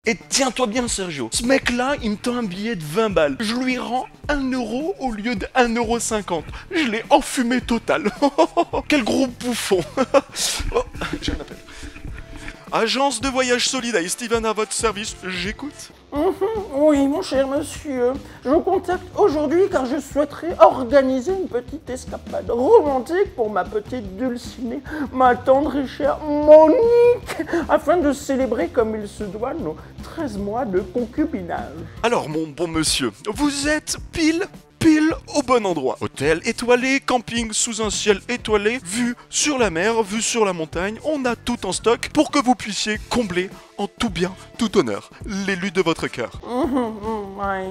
Et tiens-toi bien Sergio, ce mec-là, il me tend un billet de 20 balles. Je lui rends 1 euro au lieu de 1,50 €. Je l'ai enfumé total. Quel gros bouffon. Oh, j'ai un appel. Agence de voyage Solidaire, Steven à votre service, j'écoute. Oui, mon cher monsieur, je vous contacte aujourd'hui car je souhaiterais organiser une petite escapade romantique pour ma petite Dulcinée, ma tendre et chère Monique, afin de célébrer comme il se doit nos 13 mois de concubinage. Alors mon bon monsieur, vous êtes pile au bon endroit. Hôtel étoilé, camping sous un ciel étoilé, vue sur la mer, vue sur la montagne, on a tout en stock pour que vous puissiez combler en tout bien, tout honneur, l'élu de votre cœur. Ouais,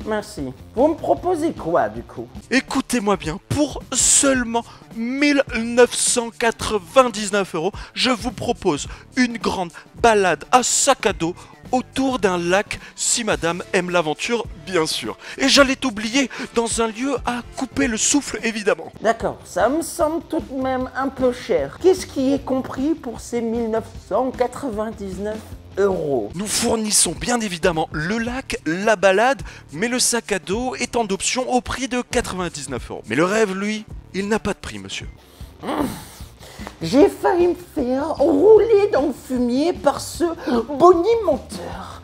merci. Vous me proposez quoi du coup? Écoutez-moi bien, pour seulement 1999 €, je vous propose une grande balade à sac à dos autour d'un lac, si madame aime l'aventure, bien sûr. Et j'allais t'oublier, dans un lieu à couper le souffle, évidemment. D'accord, ça me semble tout de même un peu cher. Qu'est-ce qui est compris pour ces 1999 €? Nous fournissons bien évidemment le lac, la balade, mais le sac à dos est en option au prix de 99 €. Mais le rêve, lui, il n'a pas de prix, monsieur. J'ai failli me faire rouler dans le fumier par ce bonimenteur.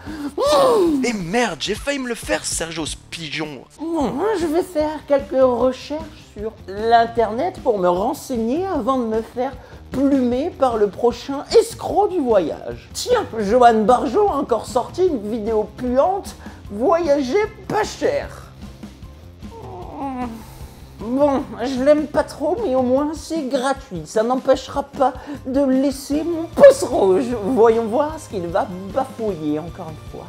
Et merde, j'ai failli me le faire, Sergio, ce pigeon. Je vais faire quelques recherches sur l'internet pour me renseigner avant de me faire plumer par le prochain escroc du voyage. Tiens, Johan Barjot a encore sorti une vidéo puante, voyager pas cher. Bon, je l'aime pas trop, mais au moins c'est gratuit. Ça n'empêchera pas de laisser mon pouce rouge. Voyons voir ce qu'il va bafouiller encore une fois.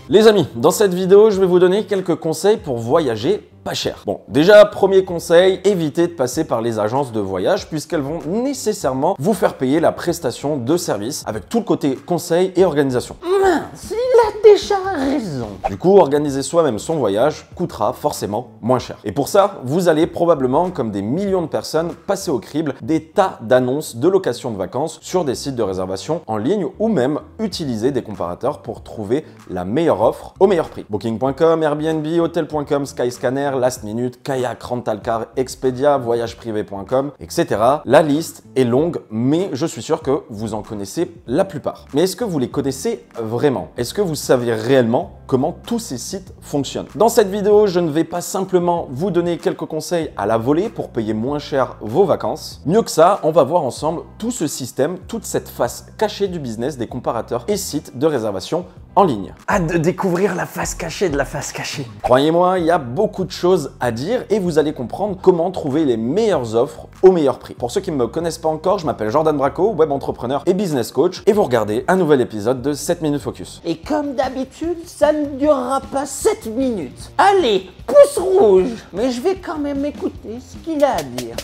Les amis, dans cette vidéo, je vais vous donner quelques conseils pour voyager pas cher. Bon, déjà, premier conseil, évitez de passer par les agences de voyage puisqu'elles vont nécessairement vous faire payer la prestation de service avec tout le côté conseil et organisation. Mince, il a déjà raison. Du coup, organiser soi-même son voyage coûtera forcément moins cher. Et pour ça, vous allez probablement, comme des millions de personnes, passer au crible des tas d'annonces de location de vacances sur des sites de réservation en ligne ou même utiliser des comparateurs pour trouver la meilleure offre au meilleur prix. Booking.com, Airbnb, Hotel.com, Skyscanner, Last Minute, Kayak, Rentalcar, Expedia, voyageprivé.com, etc. La liste est longue, mais je suis sûr que vous en connaissez la plupart. Mais est-ce que vous les connaissez vraiment? Est-ce que vous savez réellement comment tous ces sites fonctionnent? Dans cette vidéo, je ne vais pas simplement vous donner quelques conseils à la volée pour payer moins cher vos vacances. Mieux que ça, on va voir ensemble tout ce système, toute cette face cachée du business des comparateurs et sites de réservation en ligne. Hâte de découvrir la face cachée de la face cachée. Croyez-moi, il y a beaucoup de choses à dire et vous allez comprendre comment trouver les meilleures offres au meilleur prix. Pour ceux qui ne me connaissent pas encore, je m'appelle Jordan Braco, web entrepreneur et business coach et vous regardez un nouvel épisode de 7 minutes focus. Et comme d'habitude, ça ne durera pas 7 minutes. Allez, pouce rouge. Mais je vais quand même écouter ce qu'il a à dire.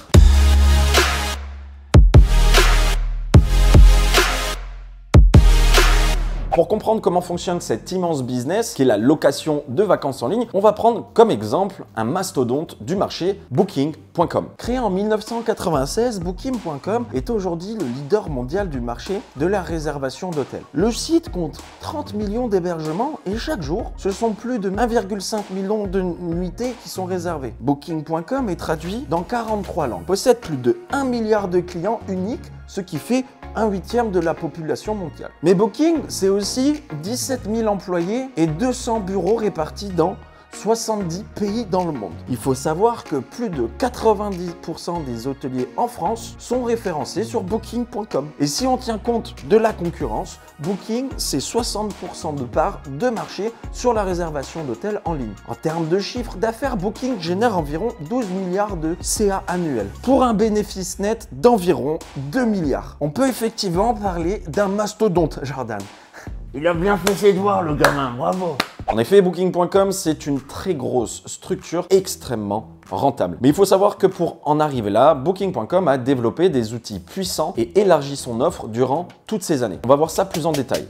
Pour comprendre comment fonctionne cet immense business qui est la location de vacances en ligne, on va prendre comme exemple un mastodonte du marché, Booking.com. Créé en 1996, Booking.com est aujourd'hui le leader mondial du marché de la réservation d'hôtels. Le site compte 30 millions d'hébergements et chaque jour, ce sont plus de 1,5 million de nuitées qui sont réservées. Booking.com est traduit dans 43 langues, possède plus de 1 milliard de clients uniques, ce qui fait 1/8 de la population mondiale. Mais Booking, c'est aussi 17 000 employés et 200 bureaux répartis dans 70 pays dans le monde. Il faut savoir que plus de 90% des hôteliers en France sont référencés sur Booking.com. Et si on tient compte de la concurrence, Booking, c'est 60% de part de marché sur la réservation d'hôtels en ligne. En termes de chiffre d'affaires, Booking génère environ 12 milliards de CA annuels pour un bénéfice net d'environ 2 milliards. On peut effectivement parler d'un mastodonte, Jordan. Il a bien fait ses devoirs, le gamin, bravo. En effet, Booking.com, c'est une très grosse structure extrêmement rentable. Mais il faut savoir que pour en arriver là, Booking.com a développé des outils puissants et élargi son offre durant toutes ces années. On va voir ça plus en détail.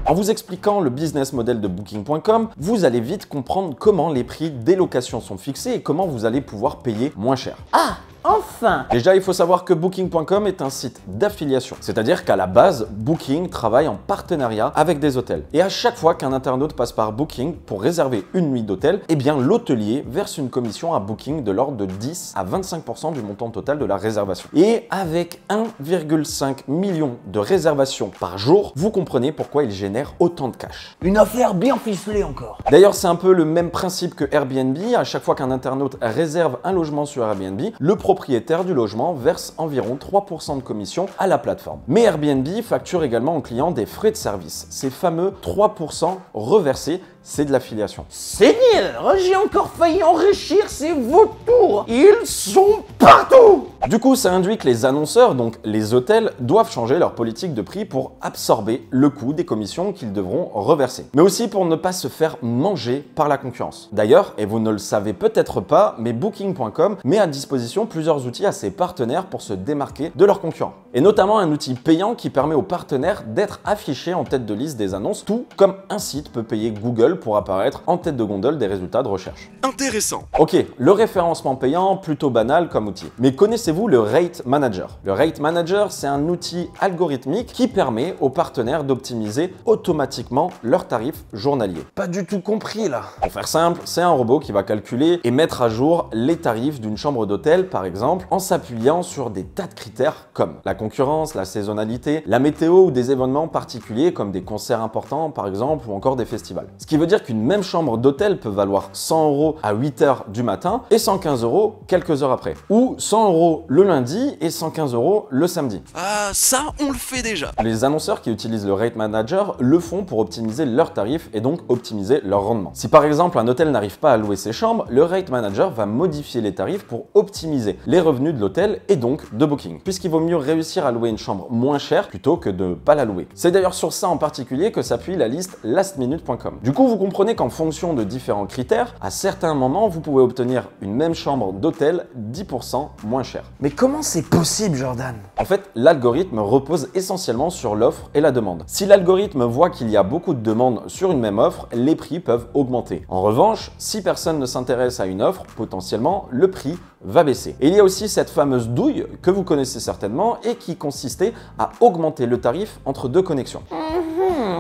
En vous expliquant le business model de Booking.com, vous allez vite comprendre comment les prix des locations sont fixés et comment vous allez pouvoir payer moins cher. Ah, enfin. Déjà, il faut savoir que Booking.com est un site d'affiliation. C'est-à-dire qu'à la base, Booking travaille en partenariat avec des hôtels. Et à chaque fois qu'un internaute passe par Booking pour réserver une nuit d'hôtel, eh bien l'hôtelier verse une commission à Booking de l'ordre de 10 à 25% du montant total de la réservation. Et avec 1,5 million de réservations par jour, vous comprenez pourquoi il génère autant de cash. Une affaire bien ficelée encore. D'ailleurs, c'est un peu le même principe que Airbnb. À chaque fois qu'un internaute réserve un logement sur Airbnb, le propriétaire du logement verse environ 3% de commission à la plateforme. Mais Airbnb facture également aux clients des frais de service. Ces fameux 3% reversés, c'est de l'affiliation. Seigneur, j'ai encore failli enrichir ces vautours. Ils sont partout. Du coup, ça induit que les annonceurs, donc les hôtels, doivent changer leur politique de prix pour absorber le coût des commissions qu'ils devront reverser. Mais aussi pour ne pas se faire manger par la concurrence. D'ailleurs, et vous ne le savez peut-être pas, mais Booking.com met à disposition plusieurs outils à ses partenaires pour se démarquer de leurs concurrents. Et notamment un outil payant qui permet aux partenaires d'être affichés en tête de liste des annonces, tout comme un site peut payer Google pour apparaître en tête de gondole des résultats de recherche. Intéressant. Ok, le référencement payant, plutôt banal comme outil. Mais connaissez-vous le Rate Manager? Le Rate Manager, c'est un outil algorithmique qui permet aux partenaires d'optimiser automatiquement leurs tarifs journaliers. Pas du tout compris là. Pour faire simple, c'est un robot qui va calculer et mettre à jour les tarifs d'une chambre d'hôtel, par exemple, en s'appuyant sur des tas de critères comme la concurrence, la saisonnalité, la météo ou des événements particuliers comme des concerts importants, par exemple, ou encore des festivals. Ce qui veut dire qu'une même chambre d'hôtel peut valoir 100 € à 8 h du matin et 115 € quelques heures après. Ou 100 € le lundi et 115 € le samedi. Ah, ça, on le fait déjà. Les annonceurs qui utilisent le Rate Manager le font pour optimiser leurs tarifs et donc optimiser leur rendement. Si par exemple un hôtel n'arrive pas à louer ses chambres, le Rate Manager va modifier les tarifs pour optimiser les revenus de l'hôtel et donc de Booking, puisqu'il vaut mieux réussir à louer une chambre moins chère plutôt que de ne pas la louer. C'est d'ailleurs sur ça en particulier que s'appuie la liste lastminute.com. Du coup, vous comprenez qu'en fonction de différents critères, à certains moments, vous pouvez obtenir une même chambre d'hôtel 10% moins chère. Mais comment c'est possible, Jordan? En fait, l'algorithme repose essentiellement sur l'offre et la demande. Si l'algorithme voit qu'il y a beaucoup de demandes sur une même offre, les prix peuvent augmenter. En revanche, si personne ne s'intéresse à une offre, potentiellement, le prix va baisser. Et il y a aussi cette fameuse douille que vous connaissez certainement et qui consistait à augmenter le tarif entre deux connexions.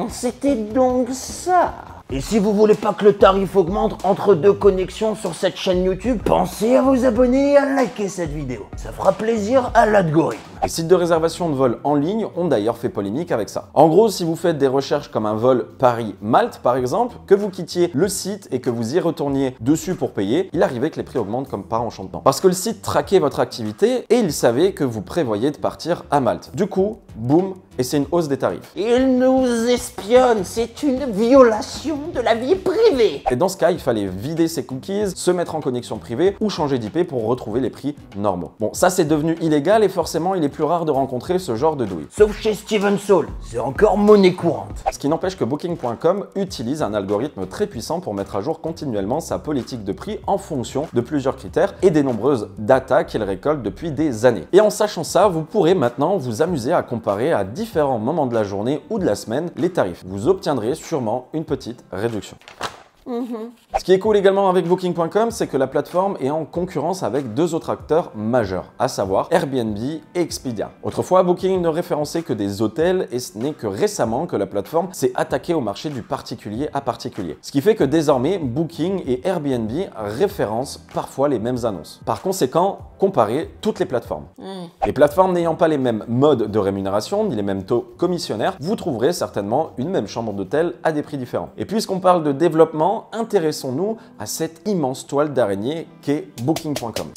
C'était donc ça. Et si vous voulez pas que le tarif augmente entre deux connexions sur cette chaîne YouTube, pensez à vous abonner et à liker cette vidéo. Ça fera plaisir à l'algorithme. Les sites de réservation de vol en ligne ont d'ailleurs fait polémique avec ça. En gros, si vous faites des recherches comme un vol Paris-Malte par exemple, que vous quittiez le site et que vous y retourniez dessus pour payer, il arrivait que les prix augmentent comme par enchantement. Parce que le site traquait votre activité et il savait que vous prévoyez de partir à Malte. Du coup, boum, et c'est une hausse des tarifs. Il nous espionne, c'est une violation de la vie privée. Et dans ce cas, il fallait vider ses cookies, se mettre en connexion privée ou changer d'IP pour retrouver les prix normaux. Bon, ça c'est devenu illégal et forcément il est plus rare de rencontrer ce genre de douille. Sauf chez Steven Saul, c'est encore monnaie courante. Ce qui n'empêche que Booking.com utilise un algorithme très puissant pour mettre à jour continuellement sa politique de prix en fonction de plusieurs critères et des nombreuses datas qu'il récolte depuis des années. Et en sachant ça, vous pourrez maintenant vous amuser à comparer à différents moments de la journée ou de la semaine les tarifs. Vous obtiendrez sûrement une petite réduction. Ce qui est cool également avec Booking.com, c'est que la plateforme est en concurrence avec deux autres acteurs majeurs, à savoir Airbnb et Expedia. Autrefois, Booking ne référençait que des hôtels et ce n'est que récemment que la plateforme s'est attaquée au marché du particulier à particulier. Ce qui fait que désormais, Booking et Airbnb référencent parfois les mêmes annonces. Par conséquent, comparez toutes les plateformes. Les plateformes n'ayant pas les mêmes modes de rémunération ni les mêmes taux commissionnaires, vous trouverez certainement une même chambre d'hôtel à des prix différents. Et puisqu'on parle de développement, intéressons-nous à cette immense toile d'araignée qu'est Booking.com.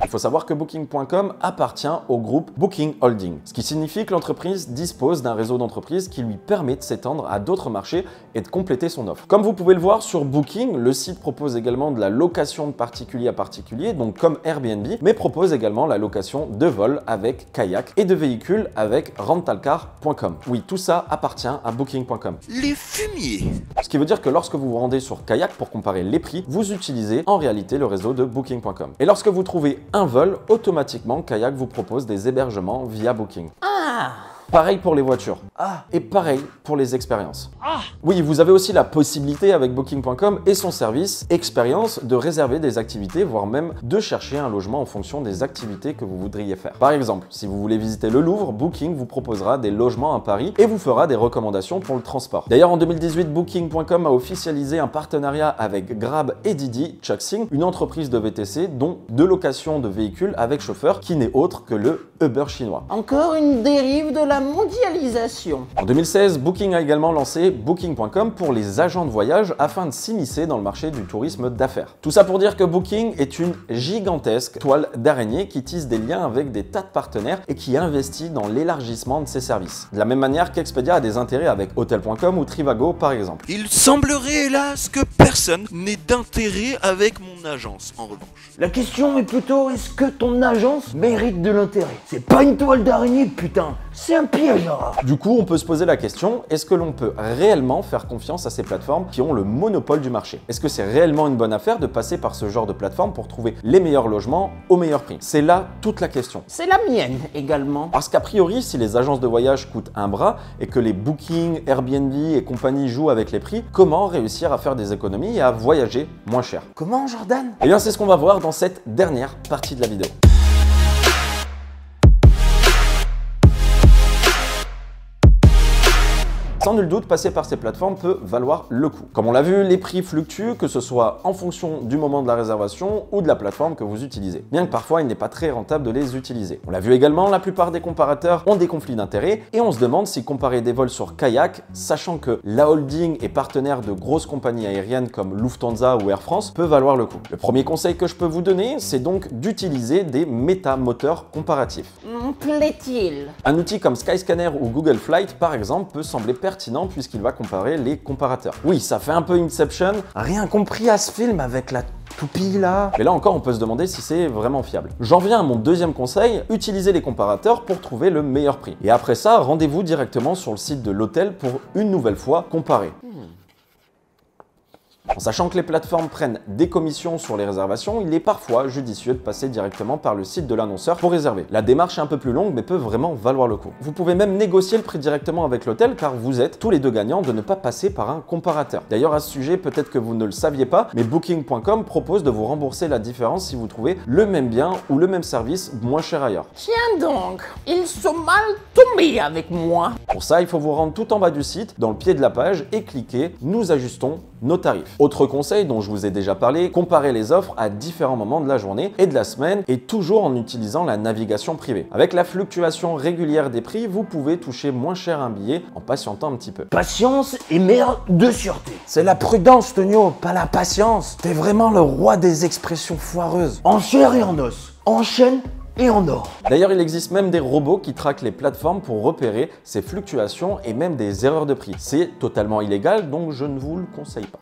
Il faut savoir que Booking.com appartient au groupe Booking Holding, ce qui signifie que l'entreprise dispose d'un réseau d'entreprises qui lui permet de s'étendre à d'autres marchés et de compléter son offre. Comme vous pouvez le voir sur Booking, le site propose également de la location de particulier à particulier, donc comme Airbnb, mais propose également la location de vols avec kayak et de véhicules avec rentalcar.com. Oui, tout ça appartient à Booking.com. Les fumiers. Ce qui veut dire que lorsque vous vous rendez sur Kayak pour comparer les prix, vous utilisez en réalité le réseau de Booking.com. Et lorsque vous trouvez un vol, automatiquement Kayak vous propose des hébergements via Booking. Ah, Pareil pour les voitures. Et pareil pour les expériences. Oui, vous avez aussi la possibilité avec Booking.com et son service Expérience de réserver des activités, voire même de chercher un logement en fonction des activités que vous voudriez faire. Par exemple, si vous voulez visiter le Louvre, Booking vous proposera des logements à Paris et vous fera des recommandations pour le transport. D'ailleurs, en 2018, Booking.com a officialisé un partenariat avec Grab et Didi Chuxing, une entreprise de VTC, dont de location de véhicules avec chauffeur, qui n'est autre que le Uber chinois. Encore une dérive de la mondialisation. En 2016, Booking a également lancé Booking.com pour les agents de voyage afin de s'immiscer dans le marché du tourisme d'affaires. Tout ça pour dire que Booking est une gigantesque toile d'araignée qui tisse des liens avec des tas de partenaires et qui investit dans l'élargissement de ses services. De la même manière qu'Expedia a des intérêts avec Hotel.com ou Trivago par exemple. Il semblerait hélas que personne n'ait d'intérêt avec mon agence, en revanche. La question est plutôt, est-ce que ton agence mérite de l'intérêt? C'est pas une toile d'araignée, putain, c'est un piège à rats. Du coup, on peut se poser la question, est-ce que l'on peut réellement faire confiance à ces plateformes qui ont le monopole du marché? Est-ce que c'est réellement une bonne affaire de passer par ce genre de plateforme pour trouver les meilleurs logements au meilleur prix? C'est là toute la question. C'est la mienne également. Parce qu'a priori, si les agences de voyage coûtent un bras et que les Booking, Airbnb et compagnie jouent avec les prix, comment réussir à faire des économies et à voyager moins cher? Comment, Jordan? Eh bien, c'est ce qu'on va voir dans cette dernière partie de la vidéo. Sans nul doute, passer par ces plateformes peut valoir le coup. Comme on l'a vu, les prix fluctuent, que ce soit en fonction du moment de la réservation ou de la plateforme que vous utilisez. Bien que parfois, il n'est pas très rentable de les utiliser. On l'a vu également, la plupart des comparateurs ont des conflits d'intérêts et on se demande si comparer des vols sur Kayak, sachant que la holding est partenaire de grosses compagnies aériennes comme Lufthansa ou Air France, peut valoir le coup. Le premier conseil que je peux vous donner, c'est donc d'utiliser des métamoteurs comparatifs. Plaît-il? Un outil comme Skyscanner ou Google Flight, par exemple, peut sembler pertinent puisqu'il va comparer les comparateurs. Oui, ça fait un peu Inception. Rien compris à ce film avec la toupie là. Mais là encore, on peut se demander si c'est vraiment fiable. J'en viens à mon deuxième conseil, utilisez les comparateurs pour trouver le meilleur prix. Et après ça, rendez-vous directement sur le site de l'hôtel pour une nouvelle fois comparer. En sachant que les plateformes prennent des commissions sur les réservations, il est parfois judicieux de passer directement par le site de l'annonceur pour réserver. La démarche est un peu plus longue mais peut vraiment valoir le coup. Vous pouvez même négocier le prix directement avec l'hôtel car vous êtes tous les deux gagnants de ne pas passer par un comparateur. D'ailleurs à ce sujet, peut-être que vous ne le saviez pas, mais Booking.com propose de vous rembourser la différence si vous trouvez le même bien ou le même service moins cher ailleurs. Tiens donc, ils sont mal tombés avec moi. Pour ça, il faut vous rendre tout en bas du site, dans le pied de la page et cliquer « Nous ajustons nos tarifs ». Autre conseil dont je vous ai déjà parlé, comparez les offres à différents moments de la journée et de la semaine et toujours en utilisant la navigation privée. Avec la fluctuation régulière des prix, vous pouvez toucher moins cher un billet en patientant un petit peu. Patience et mère de sûreté. C'est la prudence, Tonio, pas la patience. T'es vraiment le roi des expressions foireuses. En chair et en os, en chaîne et en or. D'ailleurs, il existe même des robots qui traquent les plateformes pour repérer ces fluctuations et même des erreurs de prix. C'est totalement illégal, donc je ne vous le conseille pas.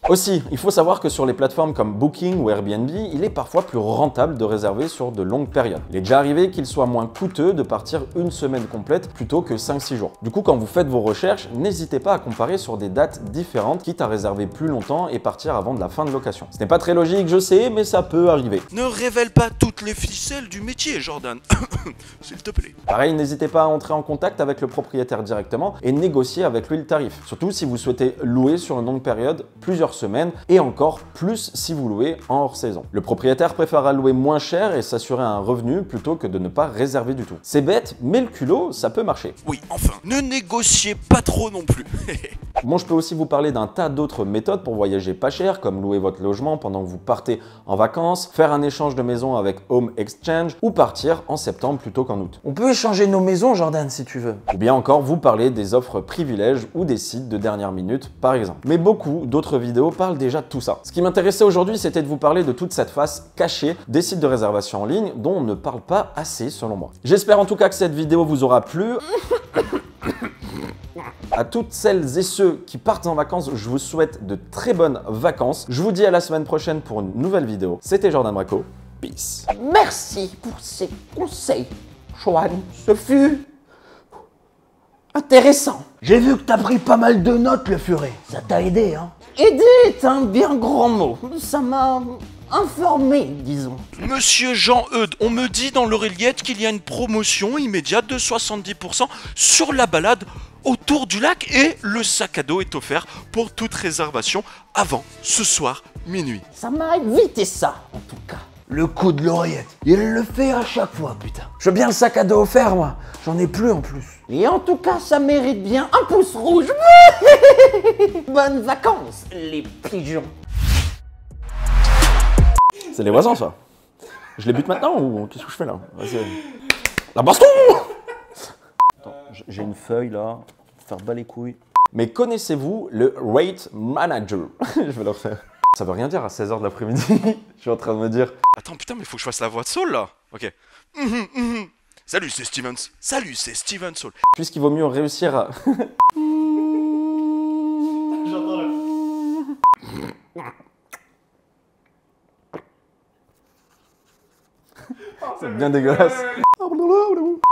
Aussi, il faut savoir que sur les plateformes comme Booking ou Airbnb, il est parfois plus rentable de réserver sur de longues périodes. Il est déjà arrivé qu'il soit moins coûteux de partir une semaine complète plutôt que 5-6 jours. Du coup, quand vous faites vos recherches, n'hésitez pas à comparer sur des dates différentes, quitte à réserver plus longtemps et partir avant de la fin de location. Ce n'est pas très logique, je sais, mais ça peut arriver. Ne révèle pas toutes les ficelles du métier, Jordan. S'il te plaît. Pareil, n'hésitez pas à entrer en contact avec le propriétaire directement et négocier avec lui le tarif. Surtout si vous souhaitez louer sur une longue période, plusieurs semaines et encore plus si vous louez en hors saison. Le propriétaire préférera louer moins cher et s'assurer un revenu plutôt que de ne pas réserver du tout. C'est bête, mais le culot, ça peut marcher. Oui, enfin, ne négociez pas trop non plus. Bon, je peux aussi vous parler d'un tas d'autres méthodes pour voyager pas cher, comme louer votre logement pendant que vous partez en vacances, faire un échange de maison avec Home Exchange ou partir en septembre plutôt qu'en août. On peut échanger nos maisons, Jordan, si tu veux. Ou bien encore vous parler des offres privilèges ou des sites de dernière minute, par exemple. Mais beaucoup d'autres vidéos parlent déjà de tout ça. Ce qui m'intéressait aujourd'hui, c'était de vous parler de toute cette face cachée des sites de réservation en ligne dont on ne parle pas assez selon moi. J'espère en tout cas que cette vidéo vous aura plu. À toutes celles et ceux qui partent en vacances, je vous souhaite de très bonnes vacances. Je vous dis à la semaine prochaine pour une nouvelle vidéo. C'était Jordan Bracco. Peace. Merci pour ces conseils, Johan. Ce fut intéressant. J'ai vu que t'as pris pas mal de notes, le furet. Ça t'a aidé, hein? Aider est un bien grand mot. Ça m'a informé, disons. Monsieur Jean-Eudes, on me dit dans l'oreillette qu'il y a une promotion immédiate de 70% sur la balade autour du lac et le sac à dos est offert pour toute réservation avant ce soir minuit. Ça m'a évité ça, en tout cas. Le coup de l'oreillette, il le fait à chaque fois, putain. Je veux bien le sac à dos offert, moi. J'en ai plus en plus. Et en tout cas, ça mérite bien un pouce rouge. Bonnes vacances, les pigeons. C'est les voisins, ça. Je les bute maintenant ou qu'est-ce que je fais là? La baston! Attends, j'ai une feuille là, faire bas les couilles. Mais connaissez-vous le Rate Manager? Je vais le refaire. Ça veut rien dire à 16h de l'après-midi. Je suis en train de me dire. Attends, putain, mais faut que je fasse la voix de Saul là. Ok. Salut, c'est Stevens. Salut, c'est Steven Saul. Puisqu'il vaut mieux réussir à. J'entends là. C'est bien dégueulasse.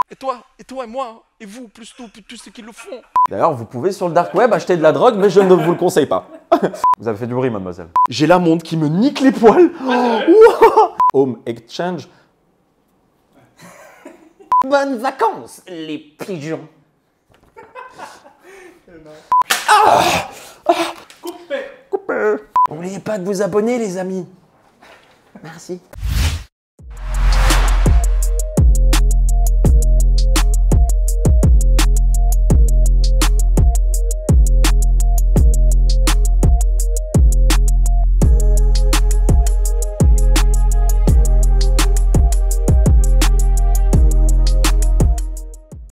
Et toi, et moi, et vous, plus tous ceux qui le font. D'ailleurs, vous pouvez sur le dark web acheter de la drogue, mais je ne vous le conseille pas. Vous avez fait du bruit, mademoiselle. J'ai la montre qui me nique les poils. Home Exchange. Bonnes vacances, les pigeons. Coupé. N'oubliez pas de vous abonner, les amis. Merci.